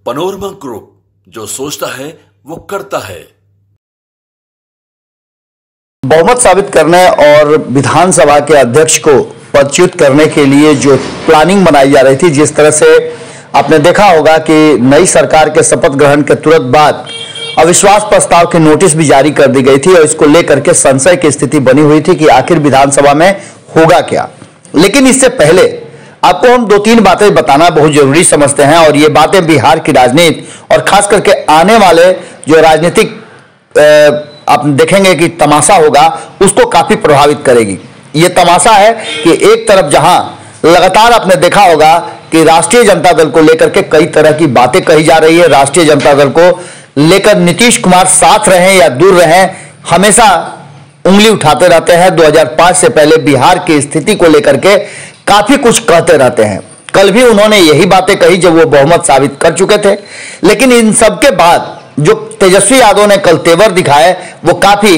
Panorama group, जो सोचता है वो करता है। बहुमत साबित करने और विधानसभा के अध्यक्ष को पदच्युत करने के लिए जो प्लानिंग बनाई जा रही थी, जिस तरह से आपने देखा होगा कि नई सरकार के शपथ ग्रहण के तुरंत बाद अविश्वास प्रस्ताव की नोटिस भी जारी कर दी गई थी और इसको लेकर के संशय की स्थिति बनी हुई थी कि आखिर विधानसभा में होगा क्या। लेकिन इससे पहले आपको हम दो तीन बातें बताना बहुत जरूरी समझते हैं और ये बातें बिहार की राजनीति और खास करके आने वाले जो राजनीतिक आप देखेंगे कि तमाशा होगा उसको काफी प्रभावित करेगी। ये तमाशा है कि एक तरफ जहां लगातार आपने देखा होगा कि राष्ट्रीय जनता दल को लेकर के कई तरह की बातें कही जा रही है, राष्ट्रीय जनता दल को लेकर नीतीश कुमार साथ रहें या दूर रहें हमेशा उंगली उठाते रहते हैं। 2005 से पहले बिहार की स्थिति को लेकर के काफी कुछ कहते रहते हैं। कल भी उन्होंने यही बातें कही जब वो बहुमत साबित कर चुके थे। लेकिन इन सब के बाद जो तेजस्वी यादव ने कल तेवर दिखाए वो काफी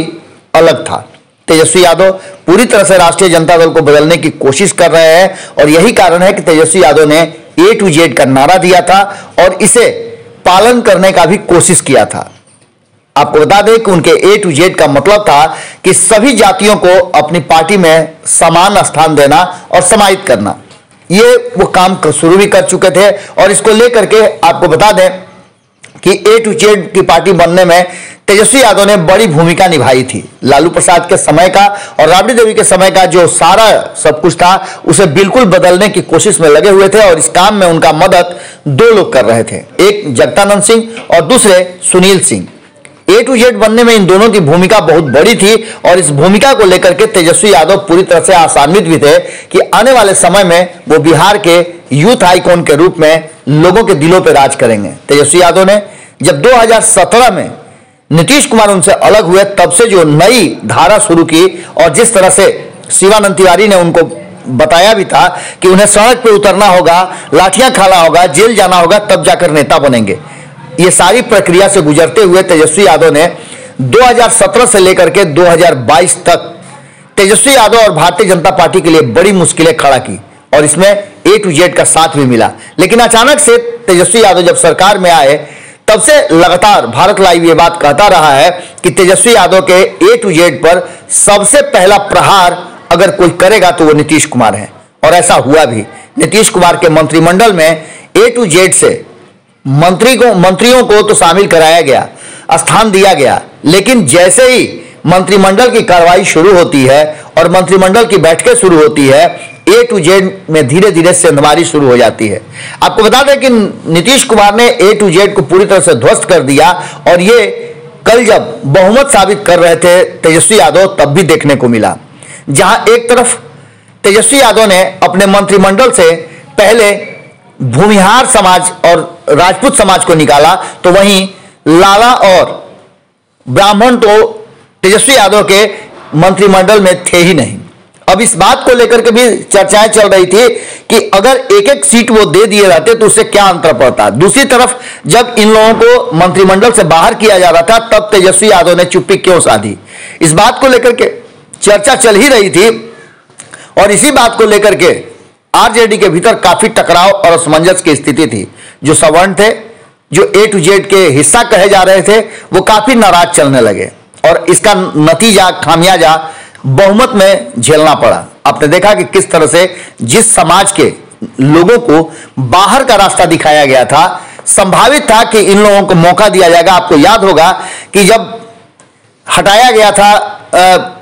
अलग था। तेजस्वी यादव पूरी तरह से राष्ट्रीय जनता दल को बदलने की कोशिश कर रहे हैं और यही कारण है कि तेजस्वी यादव ने A to Z का नारा दिया था और इसे पालन करने का भी कोशिश किया था। आपको बता दें कि उनके A to Z का मतलब था कि सभी जातियों को अपनी पार्टी में समान स्थान देना और समाहित करना। ये वो काम शुरू भी कर चुके थे और इसको लेकर के आपको बता दें कि A to Z की पार्टी बनने में तेजस्वी यादव ने बड़ी भूमिका निभाई थी। लालू प्रसाद के समय का और राबड़ी देवी के समय का जो सारा सब कुछ था उसे बिल्कुल बदलने की कोशिश में लगे हुए थे और इस काम में उनका मदद दो लोग कर रहे थे, एक जगदानंद सिंह और दूसरे Sunil Singh. A to Z बनने में इन दोनों की भूमिका बहुत बड़ी थी और इस भूमिका को लेकर के तेजस्वी यादव पूरी तरह से आशान्वित भी थे कि आने वाले समय में वो बिहार के यूथ आइकॉन के रूप में लोगों के दिलों पर राज करेंगे। तेजस्वी यादव ने जब 2017 में नीतीश कुमार उनसे अलग हुए तब से जो नई धारा शुरू की और जिस तरह से शिवानंद तिवारी ने उनको बताया भी था कि उन्हें सड़क पे उतरना होगा, लाठियां खाना होगा, जेल जाना होगा, तब जाकर नेता बनेंगे। ये सारी प्रक्रिया से गुजरते हुए तेजस्वी यादव ने 2017 से लेकर के 2022 तक तेजस्वी यादव और भारतीय जनता पार्टी के लिए बड़ी मुश्किलें खड़ा की और इसमें A to Z का साथ भी मिला। लेकिन अचानक से तेजस्वी यादव जब सरकार में आए तब से लगातार भारत लाइव ये बात कहता रहा है कि तेजस्वी यादव के A to Z पर सबसे पहला प्रहार अगर कोई करेगा तो वो नीतीश कुमार है और ऐसा हुआ भी। नीतीश कुमार के मंत्रिमंडल में A to Z से मंत्रियों को तो शामिल कराया गया, स्थान दिया गया, लेकिन जैसे ही मंत्रिमंडल की कार्रवाई शुरू होती है और मंत्रिमंडल की बैठकें शुरू होती है A to Z में धीरे धीरे सेंधमारी शुरू हो जाती है। आपको बता दें कि नीतीश कुमार ने A to Z को पूरी तरह से ध्वस्त कर दिया और ये कल जब बहुमत साबित कर रहे थे तेजस्वी यादव तब भी देखने को मिला, जहां एक तरफ तेजस्वी यादव ने अपने मंत्रिमंडल से पहले भूमिहार समाज और राजपूत समाज को निकाला तो वहीं लाला और ब्राह्मण तो तेजस्वी यादव के मंत्रिमंडल में थे ही नहीं। अब इस बात को लेकर के भी चर्चाएं चल रही थी कि अगर एक एक सीट वो दे दिए रहते तो उससे क्या अंतर पड़ता। दूसरी तरफ जब इन लोगों को मंत्रिमंडल से बाहर किया जा रहा था तब तेजस्वी यादव ने चुप्पी क्यों साधी, इस बात को लेकर के चर्चा चल ही रही थी और इसी बात को लेकर के आरजेडी के भीतर काफी टकराव और असमंजस की स्थिति थी। जो सवर्ण थे, जो A to Z के हिस्सा कहे जा रहे थे, वो काफी नाराज चलने लगे और इसका नतीजा खामियाजा बहुमत में झेलना पड़ा। आपने देखा कि किस तरह से जिस समाज के लोगों को बाहर का रास्ता दिखाया गया था, संभावित था कि इन लोगों को मौका दिया जाएगा। आपको याद होगा कि जब हटाया गया था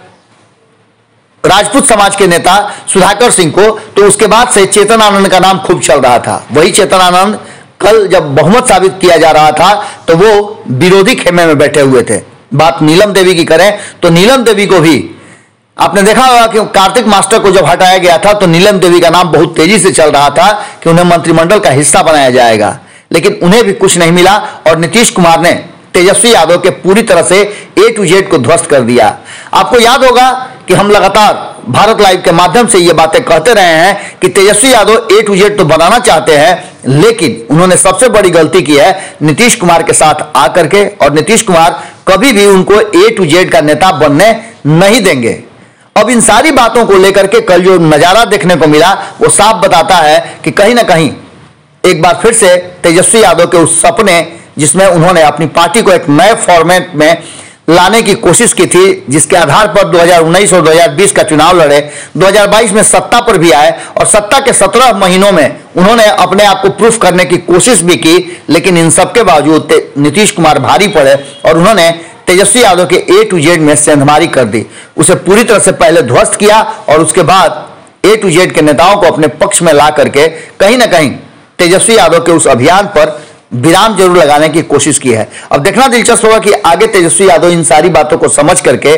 राजपूत समाज के नेता सुधाकर सिंह को, तो उसके बाद से चेतन आनंद का नाम खूब चल रहा था। वही चेतन आनंद कल जब बहुमत साबित किया जा रहा था तो वो विरोधी खेमे में बैठे हुए थे। बात नीलम देवी की करें तो नीलम देवी को भी आपने देखा होगा कि कार्तिक मास्टर को जब हटाया गया था तो नीलम देवी का नाम बहुत तेजी से चल रहा था कि उन्हें मंत्रिमंडल का हिस्सा बनाया जाएगा, लेकिन उन्हें भी कुछ नहीं मिला और नीतीश कुमार ने तेजस्वी यादव के पूरी तरह से A to Z को ध्वस्त कर दिया। आपको याद होगा कि हम लगातार भारत लाइव के माध्यम से ये बातें कहते रहे हैं कि Tejashwi Yadav A to Z तो बनाना चाहते हैं, लेकिन उन्होंने सबसे बड़ी गलती की है नीतीश कुमार के साथ आकर के, और नीतीश कुमार कभी भी उनको A to Z का नेता बनने नहीं देंगे। अब इन सारी बातों को लेकर के कल जो नजारा देखने को मिला वो साफ बताता है कि कहीं ना कहीं एक बार फिर से तेजस्वी यादव के उस सपने, जिसमें उन्होंने अपनी पार्टी को एक नए फॉर्मेट में लाने की कोशिश की थी, जिसके आधार पर 2019 और 2020 का चुनाव लड़े, 2022 में सत्ता पर भी आए और सत्ता के 17 महीनों में उन्होंने अपने आप को प्रूफ करने की कोशिश भी की, लेकिन इन सबके बावजूद नीतीश कुमार भारी पड़े और उन्होंने तेजस्वी यादव के A to Z में सेंधमारी कर दी। उसे पूरी तरह से पहले ध्वस्त किया और उसके बाद A to Z के नेताओं को अपने पक्ष में ला करके कहीं ना कहीं तेजस्वी यादव के उस अभियान पर विराम जरूर लगाने की कोशिश की है। अब देखना दिलचस्प होगा कि आगे तेजस्वी यादव इन सारी बातों को समझ करके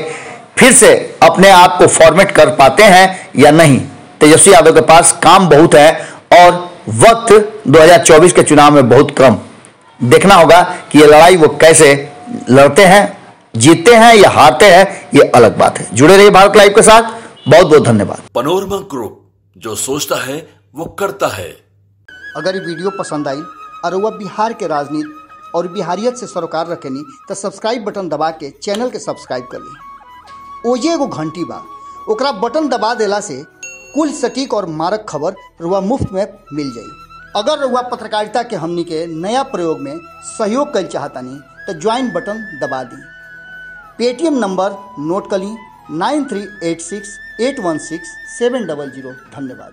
फिर से अपने आप को फॉर्मेट कर पाते हैं या नहीं। तेजस्वी यादव के पास काम बहुत है और वक्त 2024 के चुनाव में बहुत कम। देखना होगा कि ये लड़ाई वो कैसे लड़ते हैं, जीतते हैं या हारते हैं, ये अलग बात है। जुड़े रहिए भारत लाइव के साथ। बहुत बहुत धन्यवाद। पनोरमा ग्रुप, जो सोचता है वो करता है। अगर ये वीडियो पसंद आई और वह बिहार के राजनीति और बिहारियत से सरोकार रखेनी तो सब्सक्राइब बटन दबा के चैनल के सब्सक्राइब कर ली। ओजे एगो घंटी बा, ओकरा बटन दबा देला से कुल सटीक और मारक खबर रुआ मुफ्त में मिल जाई। अगर रुआ पत्रकारिता के हमनी के नया प्रयोग में सहयोग कर चाहतानी तो ज्वाइन बटन दबा दी। पेटीएम नंबर नोट कर ली 9386816700। धन्यवाद।